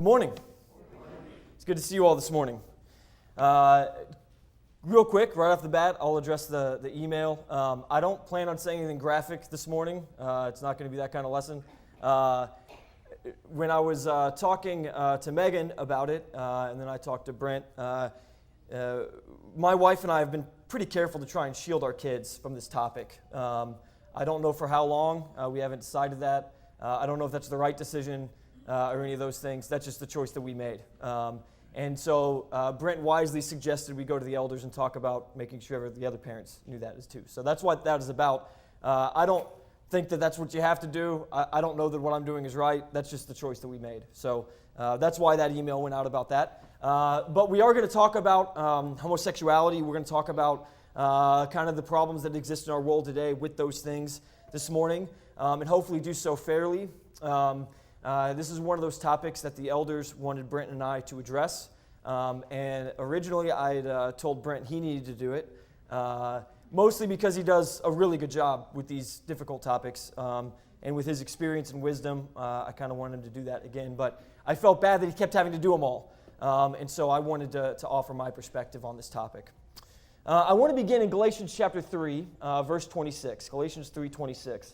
Good morning. It's good to see you all this morning. Real quick, right off the bat, I'll address the email. I don't plan on saying anything graphic this morning. It's not going to be that kind of lesson. When I was talking to Megan about it, and then I talked to Brent, my wife and I have been pretty careful to try and shield our kids from this topic. I don't know for how long. We haven't decided that. I don't know if that's the right decision. Or any of those things. That's just the choice that we made. And so Brent wisely suggested we go to the elders and talk about making sure the other parents knew that as too. So that's what that is about. I don't think that that's what you have to do. I don't know that what I'm doing is right. That's just the choice that we made. So that's why that email went out about that. But we are going to talk about homosexuality. We're going to talk about kind of the problems that exist in our world today with those things this morning, and hopefully do so fairly. This is one of those topics that the elders wanted Brent and I to address. And originally I had told Brent he needed to do it, mostly because he does a really good job with these difficult topics. And with his experience and wisdom, I kind of wanted him to do that again. But I felt bad that he kept having to do them all. And so I wanted to offer my perspective on this topic. I want to begin in Galatians chapter 3, verse 26. Galatians 3:26.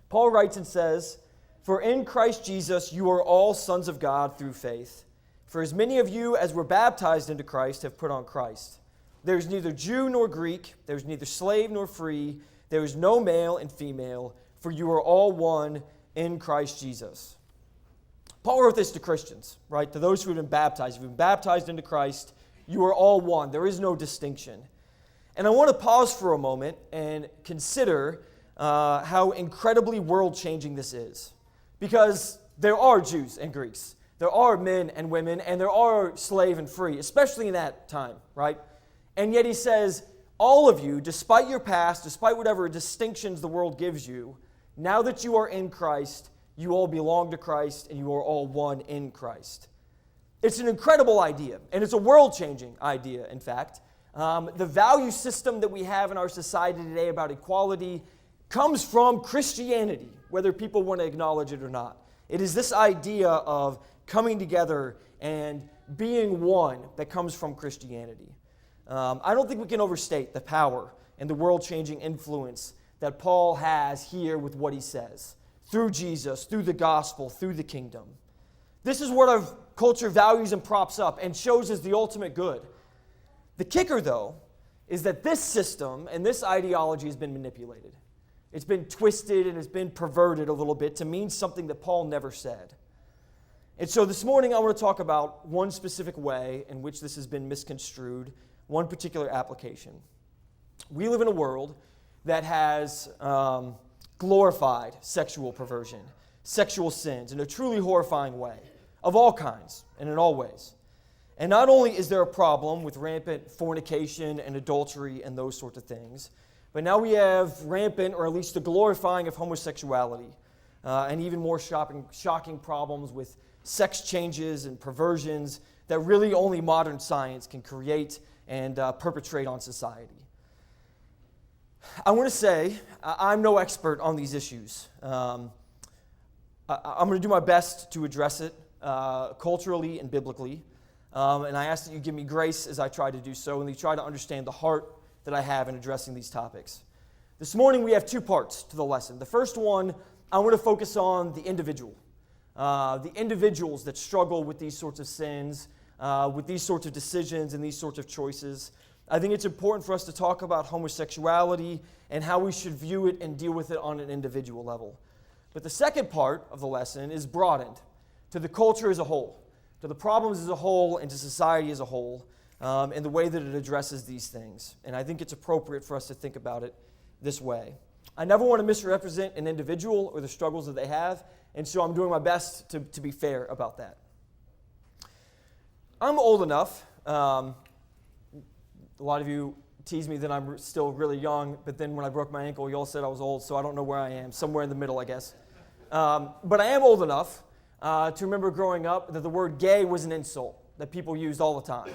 Paul writes and says, "For in Christ Jesus you are all sons of God through faith. For as many of you as were baptized into Christ have put on Christ. There is neither Jew nor Greek, there is neither slave nor free, there is no male and female, for you are all one in Christ Jesus." Paul wrote this to Christians, right? To those who have been baptized. If you've been baptized into Christ, you are all one. There is no distinction. And I want to pause for a moment and consider how incredibly world-changing this is. Because there are Jews and Greeks, there are men and women, and there are slave and free, especially in that time, right? And yet he says, all of you, despite your past, despite whatever distinctions the world gives you, now that you are in Christ, you all belong to Christ, and you are all one in Christ. It's an incredible idea, and it's a world-changing idea, in fact. The value system that we have in our society today about equality comes from Christianity, whether people want to acknowledge it or not. It is this idea of coming together and being one that comes from Christianity. I don't think we can overstate the power and the world-changing influence that Paul has here with what he says, through Jesus, through the gospel, through the kingdom. This is what our culture values and props up and shows as the ultimate good. The kicker, though, is that this system and this ideology has been manipulated. It's been twisted and it's been perverted a little bit to mean something that Paul never said. And so this morning I want to talk about one specific way in which this has been misconstrued, one particular application. We live in a world that has glorified sexual perversion, sexual sins in a truly horrifying way, of all kinds and in all ways. And not only is there a problem with rampant fornication and adultery and those sorts of things, but now we have rampant, or at least the glorifying of homosexuality, and even more shocking problems with sex changes and perversions that really only modern science can create and perpetrate on society. I want to say, I'm no expert on these issues. I'm going to do my best to address it culturally and biblically, and I ask that you give me grace as I try to do so, and you try to understand the heart that I have in addressing these topics. This morning we have two parts to the lesson. The first one, I want to focus on the individual. The individuals that struggle with these sorts of sins, with these sorts of decisions and these sorts of choices. I think it's important for us to talk about homosexuality and how we should view it and deal with it on an individual level. But the second part of the lesson is broadened to the culture as a whole, to the problems as a whole, and to society as a whole. And the way that it addresses these things. And I think it's appropriate for us to think about it this way. I never want to misrepresent an individual or the struggles that they have, and so I'm doing my best to be fair about that. I'm old enough. A lot of you tease me that I'm still really young, but then when I broke my ankle, you all said I was old, so I don't know where I am. Somewhere in the middle, I guess. But I am old enough to remember growing up that the word gay was an insult that people used all the time.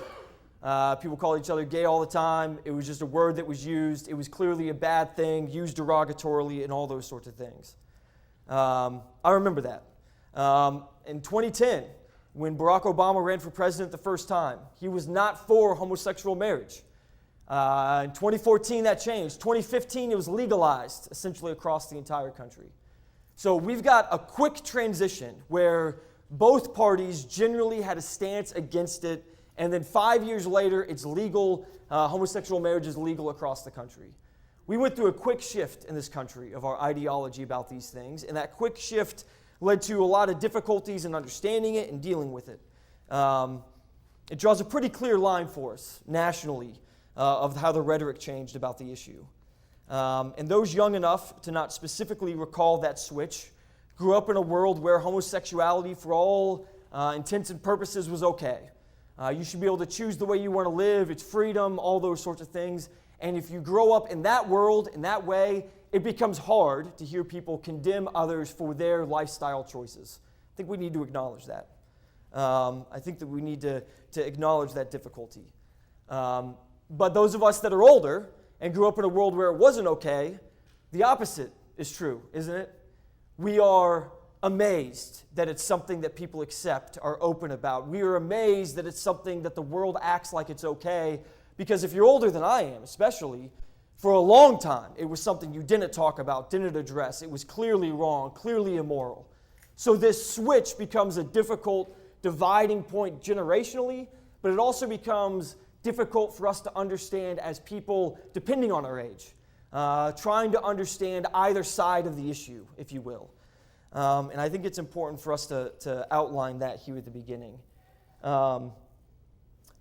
People call each other gay all the time. It was just a word that was used. It was clearly a bad thing, used derogatorily, and all those sorts of things. I remember that. In 2010, when Barack Obama ran for president the first time. He was not for homosexual marriage. In 2014, that changed. 2015, it was legalized essentially across the entire country. So we've got a quick transition where both parties generally had a stance against it, and then 5 years later, it's legal. Homosexual marriage is legal across the country. We went through a quick shift in this country of our ideology about these things, and that quick shift led to a lot of difficulties in understanding it and dealing with it. It draws a pretty clear line for us nationally of how the rhetoric changed about the issue. And those young enough to not specifically recall that switch grew up in a world where homosexuality, for all intents and purposes, was okay. You should be able to choose the way you want to live. It's freedom, all those sorts of things. And if you grow up in that world, in that way, it becomes hard to hear people condemn others for their lifestyle choices. I think we need to acknowledge that. I think that we need to acknowledge that difficulty. But those of us that are older and grew up in a world where it wasn't okay, the opposite is true, isn't it? We are amazed that it's something that people accept, are open about. We are amazed that it's something that the world acts like it's okay, because if you're older than I am, especially, for a long time, it was something you didn't talk about, didn't address. It was clearly wrong, clearly immoral. So this switch becomes a difficult dividing point generationally, but it also becomes difficult for us to understand as people, depending on our age, trying to understand either side of the issue, if you will. And I think it's important for us to outline that here at the beginning.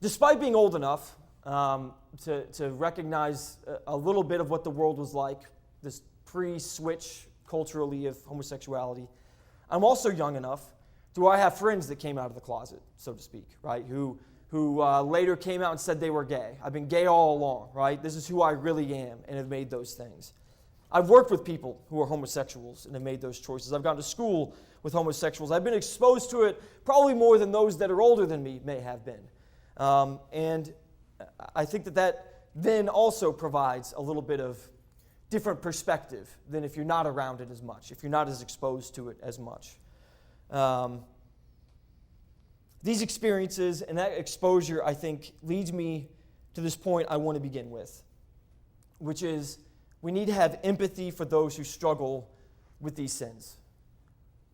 Despite being old enough to recognize a little bit of what the world was like, this pre-switch culturally of homosexuality, I'm also young enough to where I have friends that came out of the closet, so to speak, right, who later came out and said they were gay. I've been gay all along, right? This is who I really am, and have made those things. I've worked with people who are homosexuals and have made those choices. I've gone to school with homosexuals. I've been exposed to it probably more than those that are older than me may have been. And I think that then also provides a little bit of different perspective than if you're not around it as much, if you're not as exposed to it as much. These experiences and that exposure, I think, leads me to this point I want to begin with, which is we need to have empathy for those who struggle with these sins.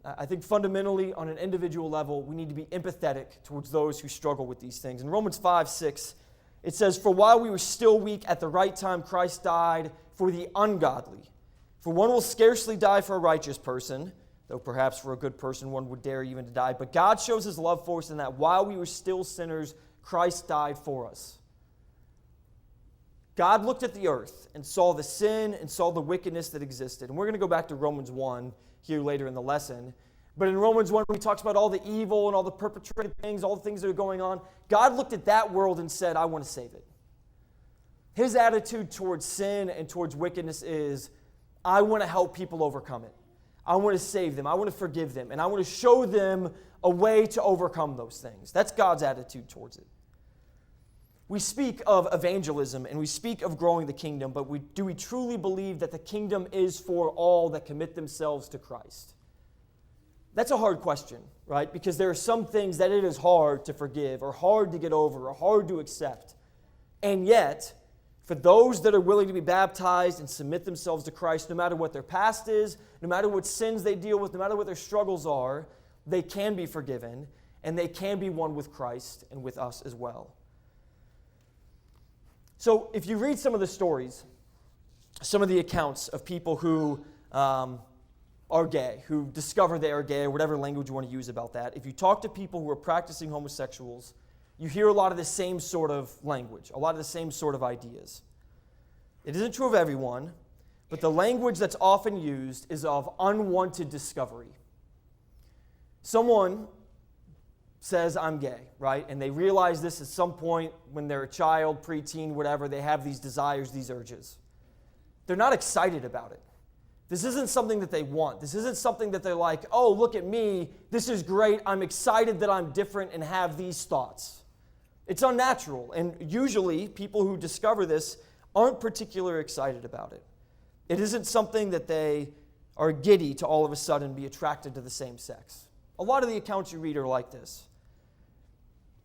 I think fundamentally, on an individual level, we need to be empathetic towards those who struggle with these things. In Romans 5:6, it says, "For while we were still weak, at the right time Christ died for the ungodly. For one will scarcely die for a righteous person, though perhaps for a good person one would dare even to die. But God shows his love for us in that while we were still sinners, Christ died for us." God looked at the earth and saw the sin and saw the wickedness that existed. And we're going to go back to Romans 1 here later in the lesson. But in Romans 1, when he talks about all the evil and all the perpetrated things, all the things that are going on, God looked at that world and said, I want to save it. His attitude towards sin and towards wickedness is, I want to help people overcome it. I want to save them. I want to forgive them. And I want to show them a way to overcome those things. That's God's attitude towards it. We speak of evangelism and we speak of growing the kingdom, but do we truly believe that the kingdom is for all that commit themselves to Christ? That's a hard question, right? Because there are some things that it is hard to forgive or hard to get over or hard to accept. And yet, for those that are willing to be baptized and submit themselves to Christ, no matter what their past is, no matter what sins they deal with, no matter what their struggles are, they can be forgiven and they can be one with Christ and with us as well. So if you read some of the stories, some of the accounts of people who are gay, who discover they are gay, or whatever language you want to use about that, if you talk to people who are practicing homosexuals, you hear a lot of the same sort of language, a lot of the same sort of ideas. It isn't true of everyone, but the language that's often used is of unwanted discovery. Someone says, I'm gay, right? And they realize this at some point when they're a child, preteen, whatever, they have these desires, these urges. They're not excited about it. This isn't something that they want. This isn't something that they're like, oh, look at me, this is great, I'm excited that I'm different and have these thoughts. It's unnatural, and usually people who discover this aren't particularly excited about it. It isn't something that they are giddy to all of a sudden be attracted to the same sex. A lot of the accounts you read are like this.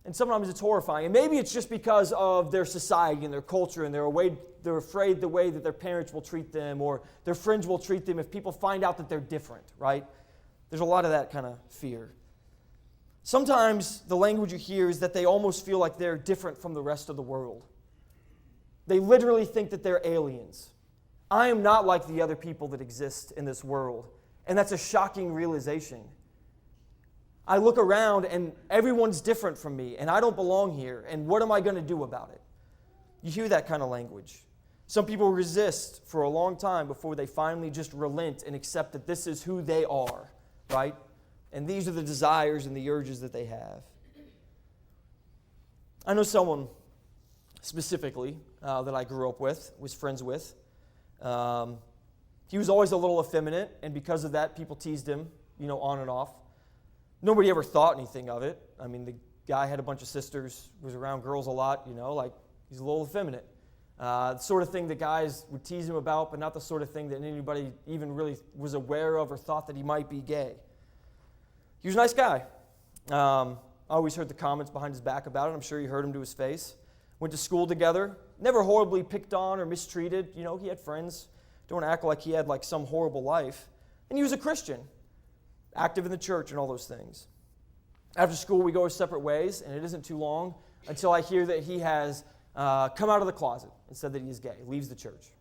And sometimes it's horrifying. And maybe it's just because of their society and their culture, and they're afraid the way that their parents will treat them or their friends will treat them if people find out that they're different, right? There's a lot of that kind of fear. Sometimes the language you hear is that they almost feel like they're different from the rest of the world. They literally think that they're aliens. I am not like the other people that exist in this world. And that's a shocking realization. I look around and everyone's different from me, and I don't belong here, and what am I going to do about it? You hear that kind of language. Some people resist for a long time before they finally just relent and accept that this is who they are, right? And these are the desires and the urges that they have. I know someone specifically that I grew up with, was friends with. He was always a little effeminate, and because of that, people teased him, on and off. Nobody ever thought anything of it. I mean, the guy had a bunch of sisters, was around girls a lot, like he's a little effeminate. The sort of thing that guys would tease him about, but not the sort of thing that anybody even really was aware of or thought that he might be gay. He was a nice guy. I always heard the comments behind his back about it. I'm sure you heard him to his face. Went to school together. Never horribly picked on or mistreated. He had friends. Don't act like he had some horrible life. And he was a Christian, active in the church and all those things. After school, we go our separate ways, and it isn't too long until I hear that he has come out of the closet and said that he is gay, leaves the church.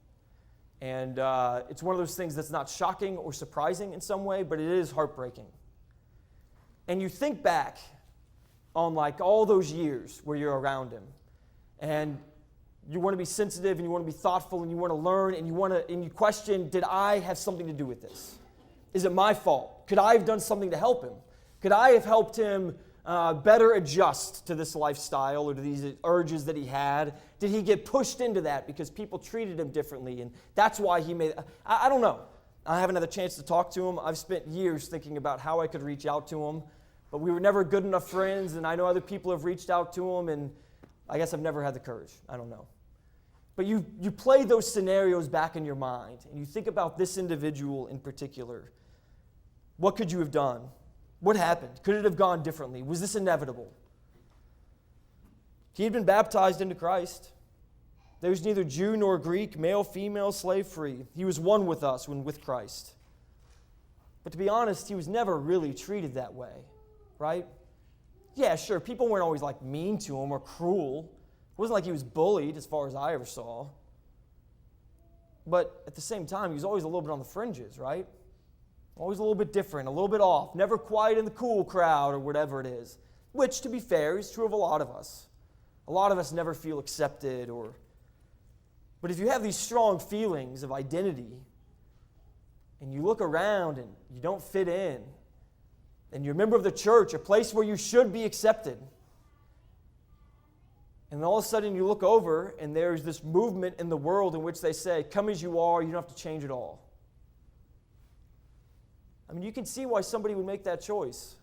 And it's one of those things that's not shocking or surprising in some way, but it is heartbreaking. And you think back on all those years where you're around him, and you want to be sensitive, and you want to be thoughtful, and you want to learn, and you question, did I have something to do with this? Is it my fault? Could I have done something to help him? Could I have helped him better adjust to this lifestyle or to these urges that he had? Did he get pushed into that because people treated him differently, and that's why he made... I don't know. I haven't had a chance to talk to him. I've spent years thinking about how I could reach out to him, but we were never good enough friends, and I know other people have reached out to him, and I guess I've never had the courage. I don't know. But you play those scenarios back in your mind, and you think about this individual in particular. What could you have done? What happened? Could it have gone differently? Was this inevitable? He had been baptized into Christ. There was neither Jew nor Greek, male, female, slave, free. He was one with us when with Christ. But to be honest, he was never really treated that way, right? Yeah, sure, people weren't always mean to him or cruel. It wasn't like he was bullied as far as I ever saw. But at the same time, he was always a little bit on the fringes, right? Always a little bit different, a little bit off, never quite in the cool crowd or whatever it is. Which, to be fair, is true of a lot of us. A lot of us never feel accepted But if you have these strong feelings of identity, and you look around and you don't fit in, and you're a member of the church, a place where you should be accepted, and all of a sudden you look over and there's this movement in the world in which they say, come as you are, you don't have to change at all. I mean, you can see why somebody would make that choice.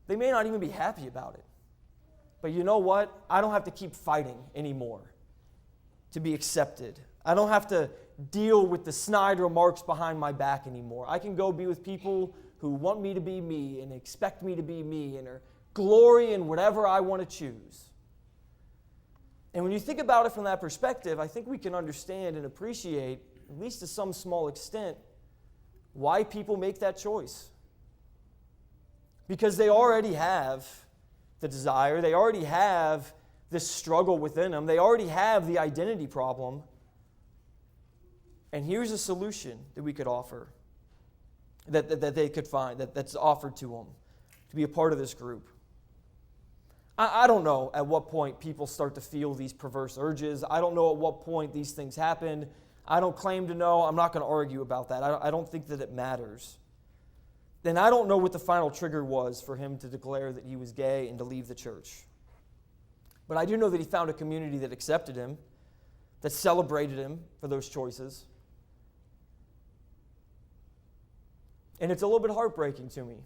They may not even be happy about it. But you know what? I don't have to keep fighting anymore to be accepted. I don't have to deal with the snide remarks behind my back anymore. I can go be with people who want me to be me and expect me to be me and are glory in whatever I want to choose. And when you think about it from that perspective, I think we can understand and appreciate, at least to some small extent, why people make that choice. Because they already have the desire, they already have this struggle within them, they already have the identity problem. And here's a solution that we could offer, that they could find, that's offered to them, to be a part of this group. I don't know at what point people start to feel these perverse urges. I don't know at what point these things happen. I don't claim to know. I'm not going to argue about that. I don't think that it matters. Then I don't know what the final trigger was for him to declare that he was gay and to leave the church. But I do know that he found a community that accepted him, that celebrated him for those choices. And it's a little bit heartbreaking to me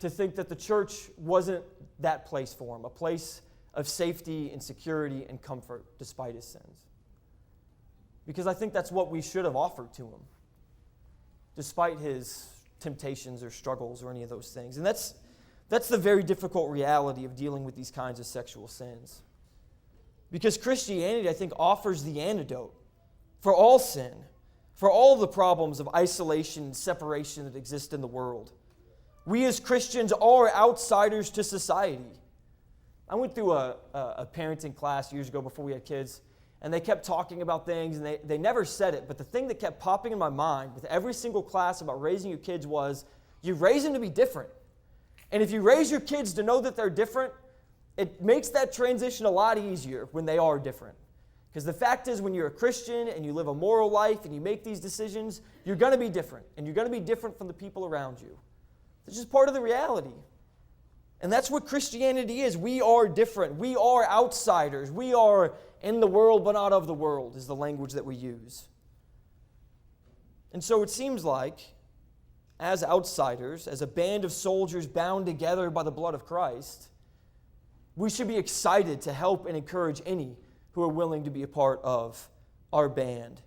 to think that the church wasn't that place for him, a place of safety and security and comfort despite his sins. Because I think that's what we should have offered to him, despite his temptations or struggles or any of those things. And that's That's the very difficult reality of dealing with these kinds of sexual sins. Because Christianity, I think, offers the antidote for all sin, for all the problems of isolation and separation that exist in the world. We as Christians are outsiders to society. I went through a parenting class years ago before we had kids, and they kept talking about things, and they never said it, but the thing that kept popping in my mind with every single class about raising your kids was, you raise them to be different. And if you raise your kids to know that they're different, it makes that transition a lot easier when they are different. Because the fact is, when you're a Christian and you live a moral life and you make these decisions, you're going to be different. And you're going to be different from the people around you. It's just part of the reality. And that's what Christianity is. We are different. We are outsiders. We are in the world but not of the world is the language that we use. And so it seems like, as outsiders, as a band of soldiers bound together by the blood of Christ, we should be excited to help and encourage any who are willing to be a part of our band.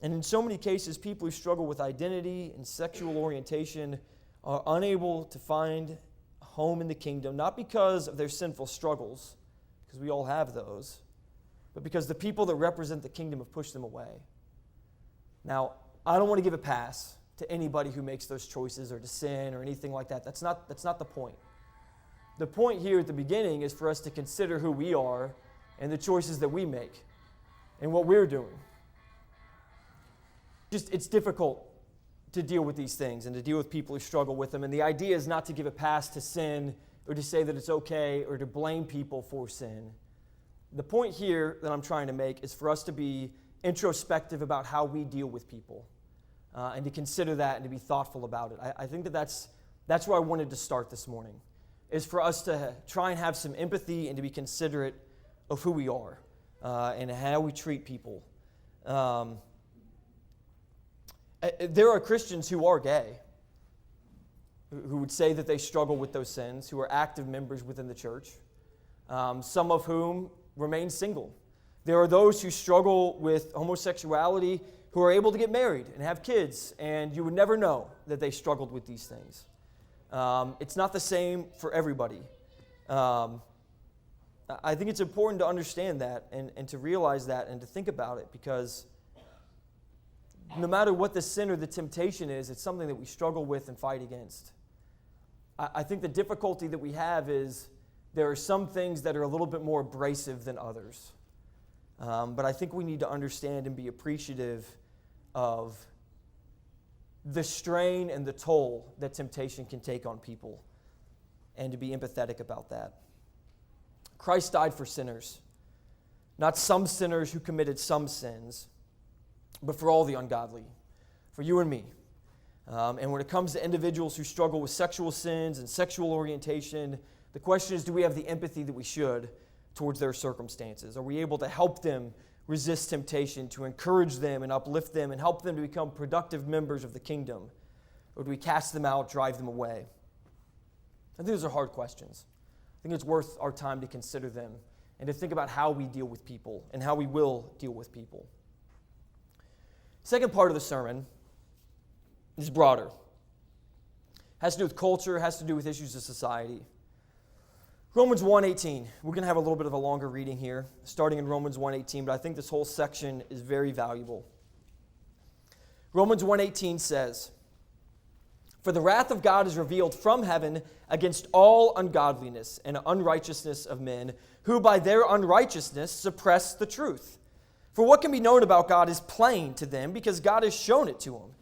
And in so many cases, people who struggle with identity and sexual orientation are unable to find a home in the kingdom, not because of their sinful struggles, because we all have those, but because the people that represent the kingdom have pushed them away. Now, I don't want to give a pass to anybody who makes those choices or to sin or anything like that. That's not the point. The point here at the beginning is for us to consider who we are and the choices that we make and what we're doing. It's difficult to deal with these things and to deal with people who struggle with them. And the idea is not to give a pass to sin or to say that it's okay or to blame people for sin. The point here that I'm trying to make is for us to be introspective about how we deal with people and to consider that and to be thoughtful about it. I think that's where I wanted to start this morning, is for us to try and have some empathy and to be considerate of who we are and how we treat people. There are Christians who are gay, who would say that they struggle with those sins, who are active members within the church, some of whom remain single. There are those who struggle with homosexuality who are able to get married and have kids, and you would never know that they struggled with these things. It's not the same for everybody. I think it's important to understand that and to realize that and to think about it, because no matter what the sin or the temptation is, it's something that we struggle with and fight against. I think the difficulty that we have is there are some things that are a little bit more abrasive than others. But I think we need to understand and be appreciative of the strain and the toll that temptation can take on people, and to be empathetic about that. Christ died for sinners, not some sinners who committed some sins, but for all the ungodly, for you and me. And when it comes to individuals who struggle with sexual sins and sexual orientation, the question is, do we have the empathy that we should towards their circumstances? Are we able to help them resist temptation, to encourage them and uplift them and help them to become productive members of the kingdom? Or do we cast them out, drive them away? I think those are hard questions. I think it's worth our time to consider them and to think about how we deal with people and how we will deal with people. Second part of the sermon is broader. Has to do with culture, has to do with issues of society. Romans 1:18. We're going to have a little bit of a longer reading here, starting in Romans 1:18, but I think this whole section is very valuable. Romans 1:18 says, "For the wrath of God is revealed from heaven against all ungodliness and unrighteousness of men, who by their unrighteousness suppress the truth. For what can be known about God is plain to them, because God has shown it to them.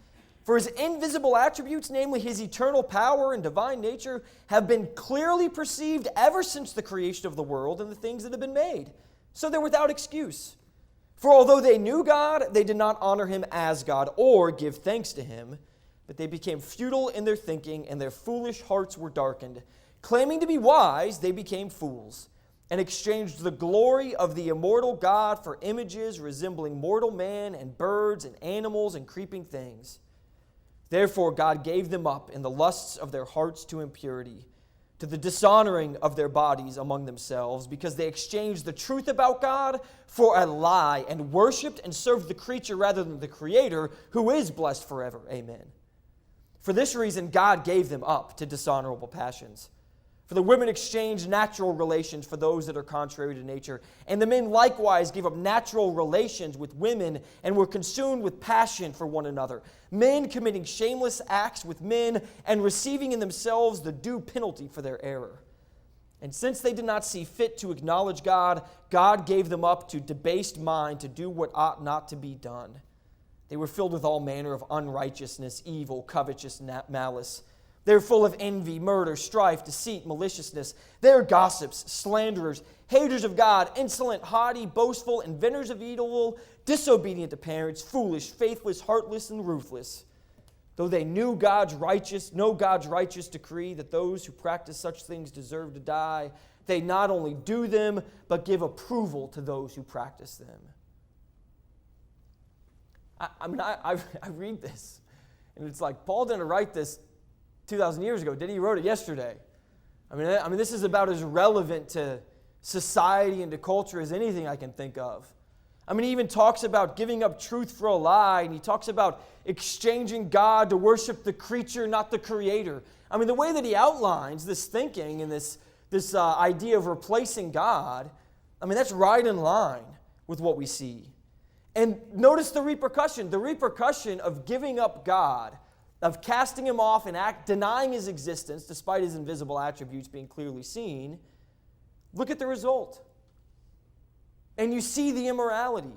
For his invisible attributes, namely his eternal power and divine nature, have been clearly perceived ever since the creation of the world and the things that have been made. So they're without excuse. For although they knew God, they did not honor him as God or give thanks to him, but they became futile in their thinking, and their foolish hearts were darkened. Claiming to be wise, they became fools, and exchanged the glory of the immortal God for images resembling mortal man and birds and animals and creeping things. Therefore God gave them up in the lusts of their hearts to impurity, to the dishonoring of their bodies among themselves, because they exchanged the truth about God for a lie, and worshipped and served the creature rather than the Creator, who is blessed forever. Amen." For this reason, God gave them up to dishonorable passions. For the women exchanged natural relations for those that are contrary to nature. And the men likewise gave up natural relations with women and were consumed with passion for one another. Men committing shameless acts with men and receiving in themselves the due penalty for their error. And since they did not see fit to acknowledge God, God gave them up to debased mind to do what ought not to be done. They were filled with all manner of unrighteousness, evil, covetous malice. They were full of envy, murder, strife, deceit, maliciousness. They are gossips, slanderers, haters of God, insolent, haughty, boastful, inventors of evil, disobedient to parents, foolish, faithless, heartless, and ruthless. Though they know God's righteous decree that those who practice such things deserve to die, they not only do them, but give approval to those who practice them. I read this, and it's like, Paul didn't write this 2,000 years ago, did he? He wrote it yesterday. I mean, this is about as relevant to society and to culture as anything I can think of. I mean, he even talks about giving up truth for a lie, and he talks about exchanging God to worship the creature, not the creator. I mean, the way that he outlines this thinking and this idea of replacing God, I mean, that's right in line with what we see. And notice the repercussion of giving up God, of casting him off and denying his existence despite his invisible attributes being clearly seen. Look at the result. And you see the immorality.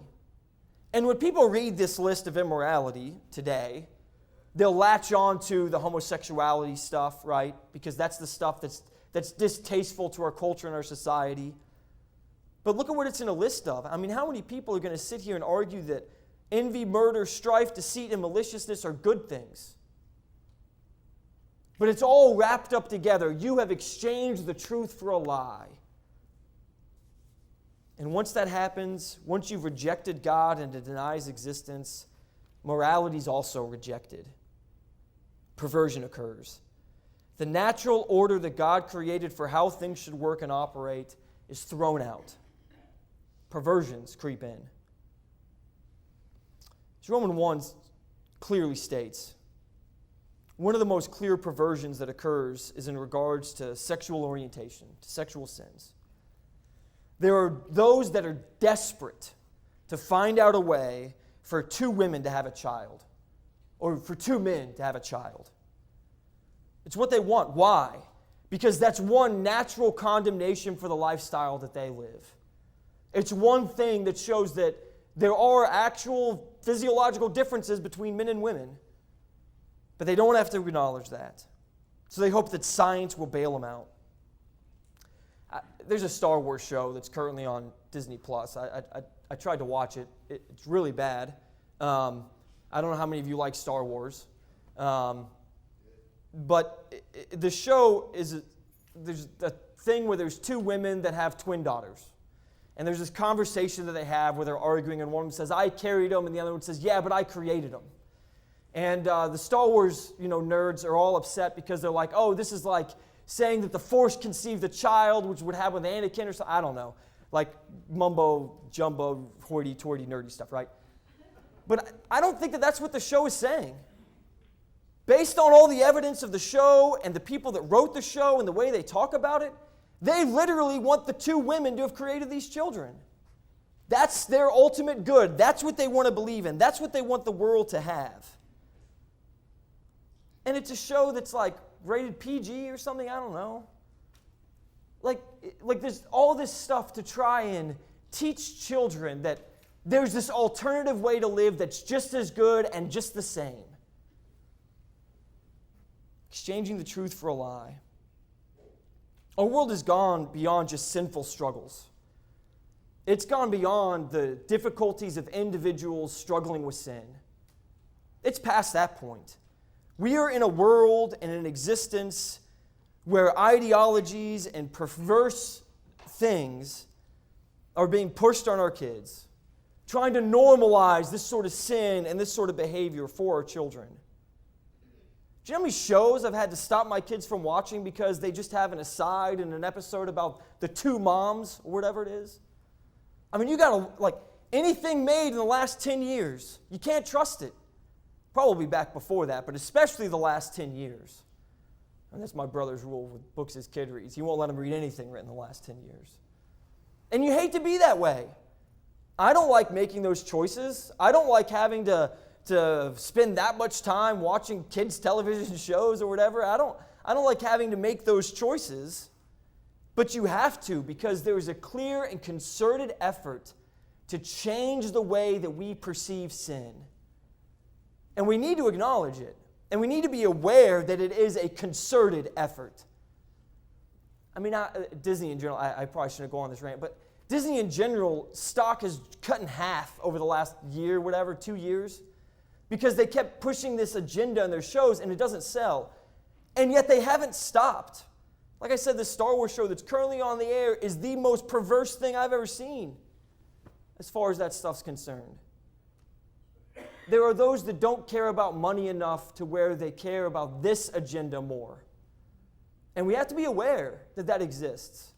And when people read this list of immorality today, they'll latch on to the homosexuality stuff, right? Because that's the stuff that's distasteful to our culture and our society. But look at what it's in a list of. I mean, how many people are going to sit here and argue that envy, murder, strife, deceit, and maliciousness are good things? But it's all wrapped up together. You have exchanged the truth for a lie. And once that happens, once you've rejected God and to deny his existence, morality is also rejected. Perversion occurs. The natural order that God created for how things should work and operate is thrown out. Perversions creep in. As Romans 1 clearly states, one of the most clear perversions that occurs is in regards to sexual orientation, to sexual sins. There are those that are desperate to find out a way for two women to have a child, or for two men to have a child. It's what they want. Why? Because that's one natural condemnation for the lifestyle that they live. It's one thing that shows that there are actual physiological differences between men and women, but they don't have to acknowledge that. So they hope that science will bail them out. There's a Star Wars show that's currently on Disney+. I tried to watch it. It's really bad. I don't know how many of you like Star Wars. But the show there's a thing where there's two women that have twin daughters. And there's this conversation that they have where they're arguing, and one of them says, I carried them, and the other one says, yeah, but I created them. And the Star Wars nerds are all upset because they're like, oh, this is like saying that the Force conceived the child, which would happen with Anakin or something. I don't know. Like mumbo, jumbo, hoity-toity, nerdy stuff, right? But I don't think that that's what the show is saying. Based on all the evidence of the show and the people that wrote the show and the way they talk about it, they literally want the two women to have created these children. That's their ultimate good. That's what they want to believe in. That's what they want the world to have. And it's a show that's like rated PG or something, I don't know. Like there's all this stuff to try and teach children that there's this alternative way to live that's just as good and just the same. Exchanging the truth for a lie. Our world has gone beyond just sinful struggles. It's gone beyond the difficulties of individuals struggling with sin. It's past that point. We are in a world and an existence where ideologies and perverse things are being pushed on our kids, trying to normalize this sort of sin and this sort of behavior for our children. Do you know how many shows I've had to stop my kids from watching because they just have an aside in an episode about the two moms or whatever it is? I mean, you got to, anything made in the last 10 years, you can't trust it. Probably back before that, but especially the last 10 years. And that's my brother's rule with books his kid reads. He won't let him read anything written in the last 10 years. And you hate to be that way. I don't like making those choices. I don't like having to spend that much time watching kids' television shows or whatever. I don't like having to make those choices. But you have to, because there is a clear and concerted effort to change the way that we perceive sin. And we need to acknowledge it. And we need to be aware that it is a concerted effort. I mean, Disney in general, I probably shouldn't go on this rant, but Disney in general, stock has cut in half over the last year, whatever, 2 years, because they kept pushing this agenda in their shows and it doesn't sell. And yet they haven't stopped. Like I said, the Star Wars show that's currently on the air is the most perverse thing I've ever seen as far as that stuff's concerned. There are those that don't care about money enough to where they care about this agenda more. And we have to be aware that that exists.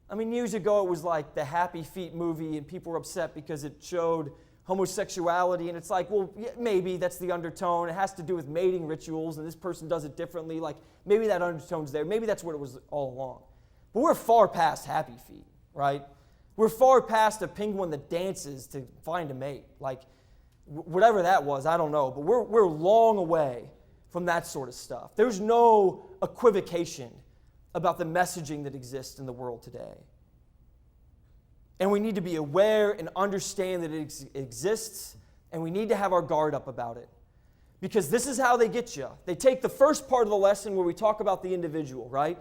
I mean, years ago it was like the Happy Feet movie and people were upset because it showed homosexuality, and it's like, well, yeah, maybe that's the undertone. It has to do with mating rituals, and this person does it differently. Like, maybe that undertone's there. Maybe that's what it was all along. But we're far past Happy Feet, right? We're far past a penguin that dances to find a mate. Like, whatever that was, I don't know. But we're long away from that sort of stuff. There's no equivocation about the messaging that exists in the world today. And we need to be aware and understand that it exists, and we need to have our guard up about it. Because this is how they get you. They take the first part of the lesson where we talk about the individual, right?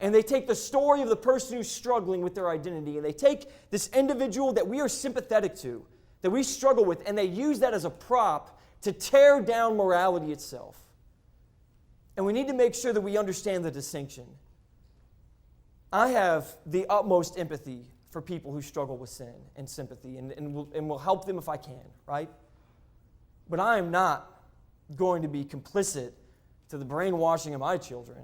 And they take the story of the person who's struggling with their identity, and they take this individual that we are sympathetic to, that we struggle with, and they use that as a prop to tear down morality itself. And we need to make sure that we understand the distinction. I have the utmost empathy for people who struggle with sin and sympathy, and will help them if I can, right? But I am not going to be complicit to the brainwashing of my children.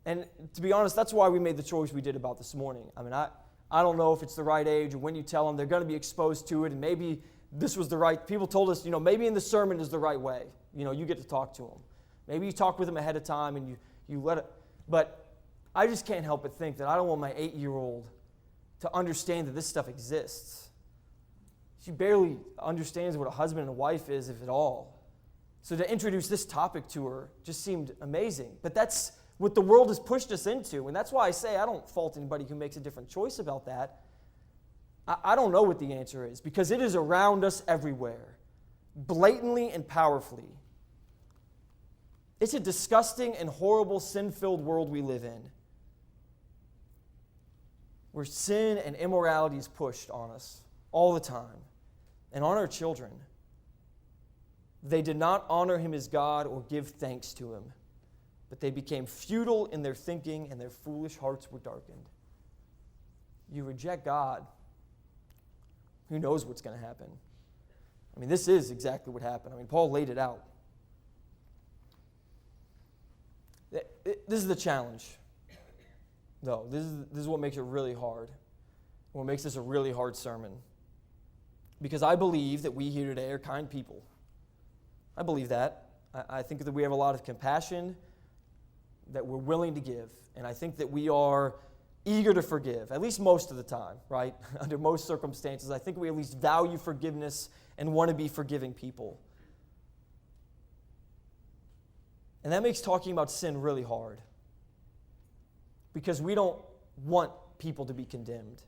And to be honest, that's why we made the choice we did about this morning. I mean, I don't know if it's the right age, or when you tell them they're going to be exposed to it, and maybe this was the right, people told us, maybe in the sermon is the right way. You get to talk to them. Maybe you talk with them ahead of time and you let it, but I just can't help but think that I don't want my 8-year-old to understand that this stuff exists. She barely understands what a husband and a wife is, if at all. So to introduce this topic to her just seemed amazing. But that's what the world has pushed us into. And that's why I say I don't fault anybody who makes a different choice about that. I don't know what the answer is, because it is around us everywhere, blatantly and powerfully. It's a disgusting and horrible, sin-filled world we live in, where sin and immorality is pushed on us all the time, and on our children. They did not honor him as God or give thanks to him, but they became futile in their thinking, and their foolish hearts were darkened. You reject God, who knows what's going to happen? I mean, this is exactly what happened. I mean, Paul laid it out. This is the challenge. No, this is what makes it really hard. What makes this a really hard sermon. Because I believe that we here today are kind people. I believe that. I think that we have a lot of compassion that we're willing to give. And I think that we are eager to forgive, at least most of the time, right? Under most circumstances, I think we at least value forgiveness and want to be forgiving people. And that makes talking about sin really hard, because we don't want people to be condemned.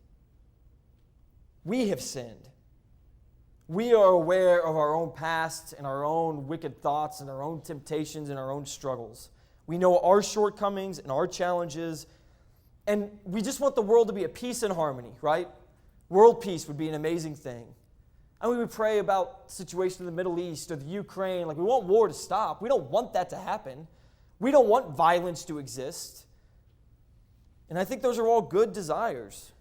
We have sinned. We are aware of our own past and our own wicked thoughts and our own temptations and our own struggles. We know our shortcomings and our challenges, and we just want the world to be at peace and harmony, right? World peace would be an amazing thing. And we would pray about the situation in the Middle East or the Ukraine. Like, we want war to stop. We don't want that to happen. We don't want violence to exist. And I think those are all good desires.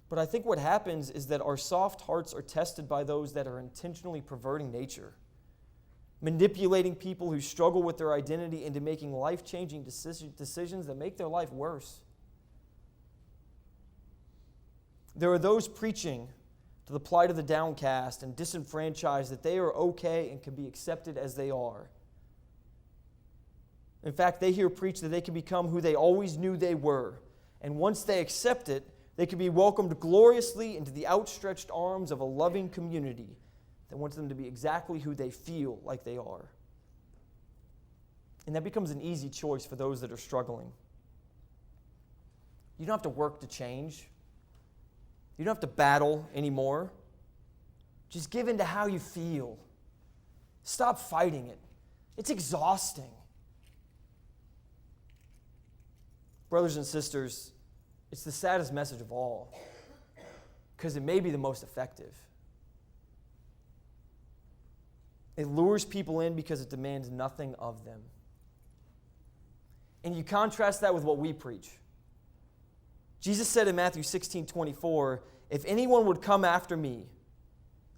But I think what happens is that our soft hearts are tested by those that are intentionally perverting nature, manipulating people who struggle with their identity into making life-changing decisions that make their life worse. There are those preaching to the plight of the downcast and disenfranchised, that they are okay and can be accepted as they are. In fact, they hear preached that they can become who they always knew they were. And once they accept it, they can be welcomed gloriously into the outstretched arms of a loving community that wants them to be exactly who they feel like they are. And that becomes an easy choice for those that are struggling. You don't have to work to change. You don't have to battle anymore. Just give in to how you feel. Stop fighting it. It's exhausting. Brothers and sisters, it's the saddest message of all because it may be the most effective. It lures people in because it demands nothing of them. And you contrast that with what we preach. Jesus said in Matthew 16:24, "If anyone would come after me,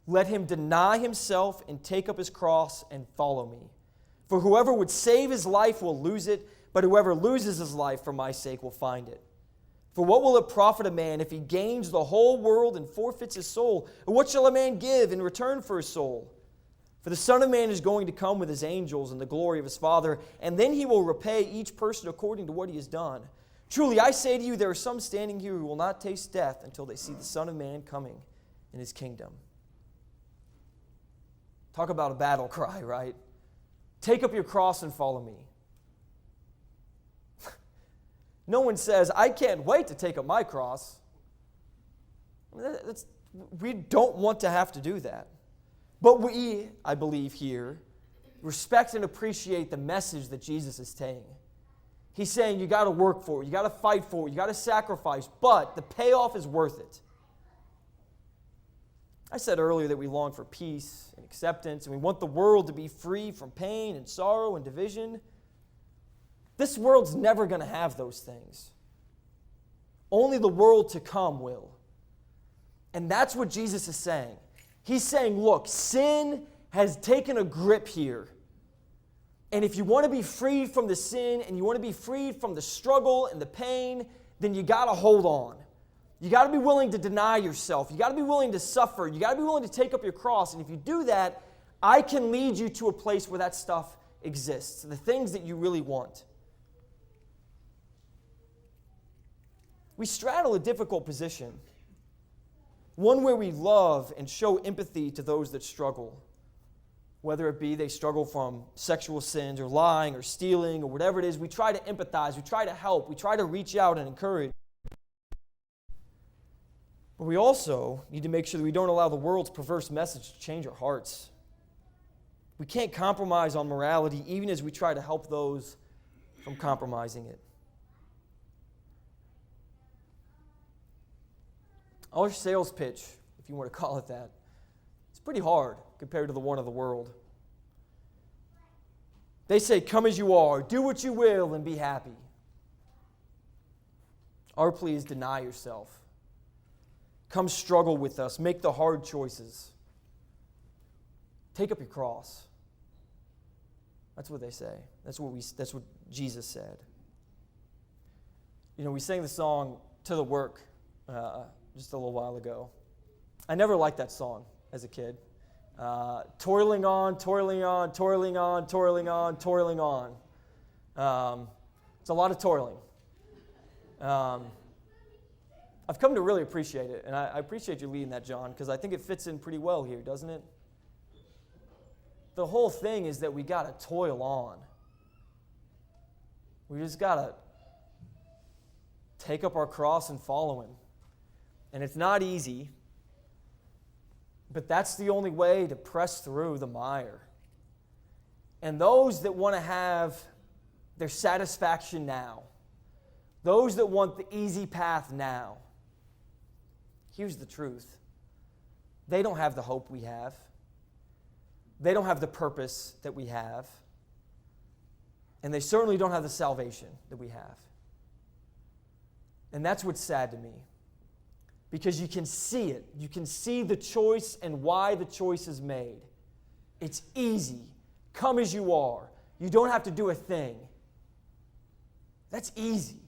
let him deny himself and take up his cross and follow me. For whoever would save his life will lose it, but whoever loses his life for my sake will find it. For what will it profit a man if he gains the whole world and forfeits his soul? Or what shall a man give in return for his soul? For the Son of Man is going to come with his angels in the glory of his Father, and then he will repay each person according to what he has done. Truly, I say to you, there are some standing here who will not taste death until they see the Son of Man coming in his kingdom." Talk about a battle cry, right? Take up your cross and follow me. No one says, "I can't wait to take up my cross." We don't want to have to do that. But we, I believe here, respect and appreciate the message that Jesus is saying. He's saying you got to work for it, you got to fight for it, you got to sacrifice, but the payoff is worth it. I said earlier that we long for peace and acceptance, and we want the world to be free from pain and sorrow and division. This world's never going to have those things. Only the world to come will. And that's what Jesus is saying. He's saying, look, sin has taken a grip here. And if you want to be freed from the sin and you want to be freed from the struggle and the pain, then you got to hold on. You got to be willing to deny yourself. You got to be willing to suffer. You got to be willing to take up your cross. And if you do that, I can lead you to a place where that stuff exists, the things that you really want. We straddle a difficult position, one where we love and show empathy to those that struggle, whether it be they struggle from sexual sins or lying or stealing or whatever it is. We try to empathize, we try to help, we try to reach out and encourage. But we also need to make sure that we don't allow the world's perverse message to change our hearts. We can't compromise on morality even as we try to help those from compromising it. Our sales pitch, if you want to call it that, it's pretty hard compared to the one of the world. They say, "Come as you are, do what you will, and be happy." Our plea is deny yourself. Come struggle with us. Make the hard choices. Take up your cross. That's what they say. That's what Jesus said. You know, we sang the song "To the Work" just a little while ago. I never liked that song as a kid. Toiling on, toiling on, toiling on, toiling on, toiling on. It's a lot of toiling. I've come to really appreciate it, and I appreciate you leading that, John, because I think it fits in pretty well here, doesn't it? The whole thing is that we got to toil on. We just got to take up our cross and follow him. And it's not easy, but that's the only way to press through the mire. And those that want to have their satisfaction now, those that want the easy path now, here's the truth. They don't have the hope we have. They don't have the purpose that we have. And they certainly don't have the salvation that we have. And that's what's sad to me. Because you can see it. You can see the choice and why the choice is made. It's easy. Come as you are. You don't have to do a thing. That's easy.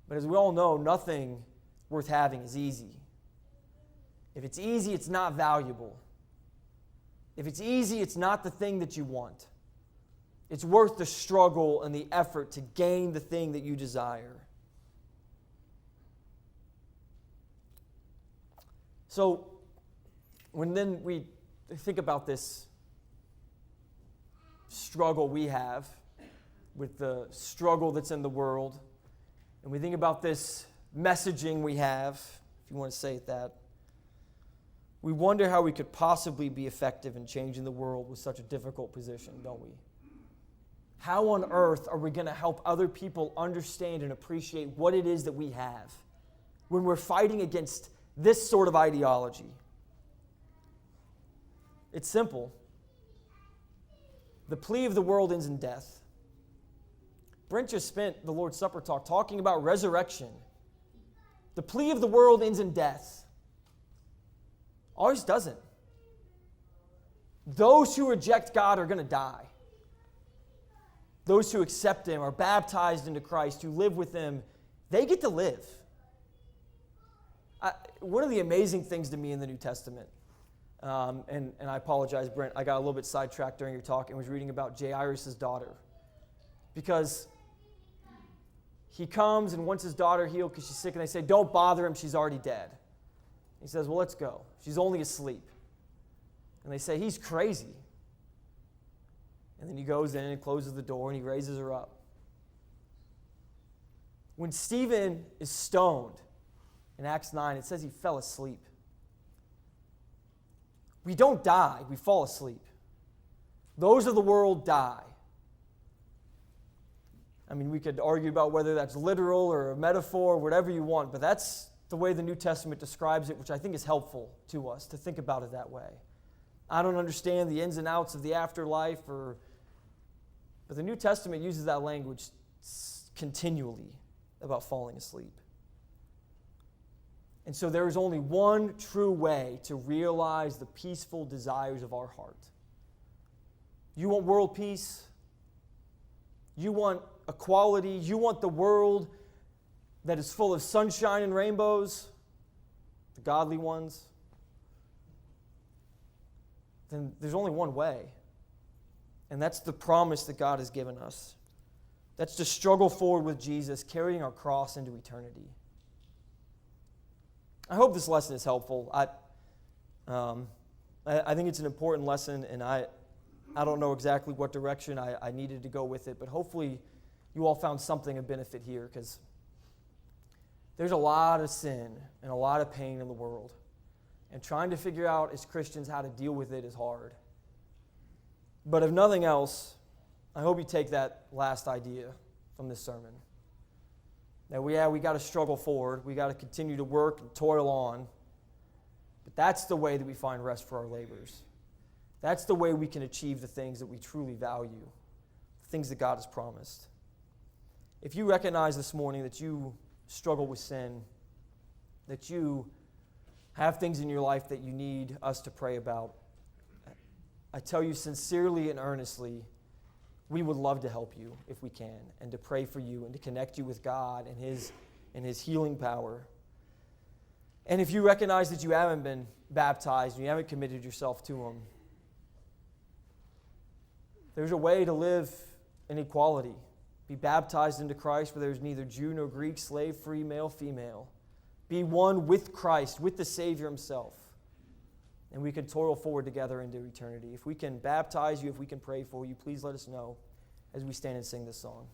But as we all know, nothing worth having is easy. If it's easy, it's not valuable. If it's easy, it's not the thing that you want. It's worth the struggle and the effort to gain the thing that you desire. So, when then we think about this struggle we have with the struggle that's in the world, and we think about this messaging we have, if you want to say it that, we wonder how we could possibly be effective in changing the world with such a difficult position, don't we? How on earth are we going to help other people understand and appreciate what it is that we have when we're fighting against this sort of ideology? It's simple. The plea of the world ends in death. Brent just spent the Lord's Supper talk talking about resurrection. The plea of the world ends in death. Ours doesn't. Those who reject God are going to die. Those who accept Him, are baptized into Christ, who live with Him, they get to live. One of the amazing things to me in the New Testament, and I apologize, Brent, I got a little bit sidetracked during your talk and was reading about Jairus' daughter. Because he comes and wants his daughter healed because she's sick, and they say, don't bother him, she's already dead. He says, well, let's go. She's only asleep. And they say, he's crazy. And then he goes in and closes the door and he raises her up. When Stephen is stoned, in Acts 9, it says he fell asleep. We don't die, we fall asleep. Those of the world die. I mean, we could argue about whether that's literal or a metaphor, whatever you want, but that's the way the New Testament describes it, which I think is helpful to us to think about it that way. I don't understand the ins and outs of the afterlife, but the New Testament uses that language continually about falling asleep. And so there is only one true way to realize the peaceful desires of our heart. You want world peace? You want equality? You want the world that is full of sunshine and rainbows, the godly ones? Then there's only one way. And that's the promise that God has given us. That's to struggle forward with Jesus, carrying our cross into eternity. I hope this lesson is helpful. I think it's an important lesson, and I don't know exactly what direction I needed to go with it, but hopefully you all found something of benefit here, because there's a lot of sin and a lot of pain in the world, and trying to figure out as Christians how to deal with it is hard. But if nothing else, I hope you take that last idea from this sermon. That we got to struggle forward. We got to continue to work and toil on. But that's the way that we find rest for our labors. That's the way we can achieve the things that we truly value, the things that God has promised. If you recognize this morning that you struggle with sin, that you have things in your life that you need us to pray about, I tell you sincerely and earnestly, we would love to help you if we can, and to pray for you and to connect you with God and His healing power. And if you recognize that you haven't been baptized and you haven't committed yourself to Him, there's a way to live in equality. Be baptized into Christ where there's neither Jew nor Greek, slave, free, male, female. Be one with Christ, with the Savior Himself. And we can toil forward together into eternity. If we can baptize you, if we can pray for you, please let us know as we stand and sing this song.